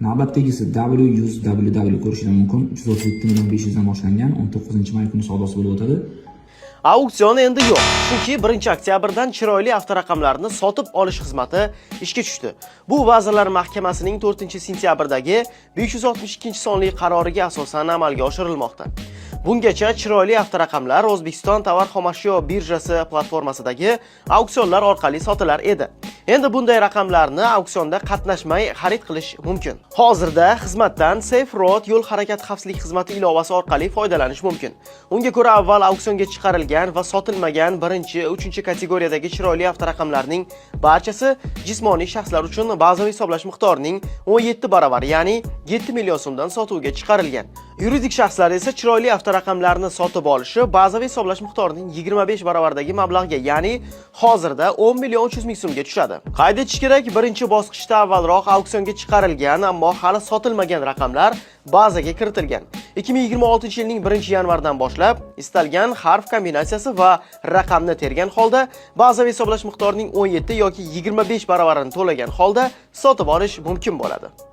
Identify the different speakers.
Speaker 1: Navbatdagisi WUSWW ko'rishingiz mumkin. 337.500 dan boshlangan 19-may kuni savdosi bo'lib o'tadi.
Speaker 2: Auksion endi yo'q, chunki 1-oktyabrdan chiroyli avtoraqamlarni sotib olish xizmati ishga tushdi. Bu Vazirlar Mahkamasining 4-sentyabrdagi 562-sonli qaroriga asosan amalga oshirilmoqda. Bungacha chiroyli avtoraqamlar O'zbekiston tovar xomashyo birjasi platformasidagi auksionlar orqali sotilar edi. Endi bunday raqamlarni auksionda qatnashmay xarid qilish mumkin. Hozirda xizmatdan Safe Road yo'l harakati xavfsizlik xizmati ilovasi orqali foydalanish mumkin. Unga ko'ra, avval auksionga chiqarilgan va sotilmagan 1-3 kategoriyadagi chiroyli avtoraqamlarning barchasi jismoniy shaxslar uchun bazaviy hisoblash miqdorining 17 baravar, ya'ni 7 million so'mdan sotuvga chiqarilgan. Yuridik shaxslar esa chiroyli avtoraqamlarni sotib olishi bazaviy hisoblash miqdorining 25 baravardagi mablag'ga, ya'ni hozirda 10 million 300 ming so'mga tushadi. Qayd etish kerak, birinchi bosqichda avvalroq auksionga chiqarilgan, ammo hali sotilmagan raqamlar bazaga kiritilgan. 2026-yilning 1-yanvardan boshlab istalgan harf kombinatsiyasi va raqamni tergan holda bazaviy hisoblash miqdorining 17 yoki 25 baravarini to'lagan holda sotib olish mumkin bo'ladi.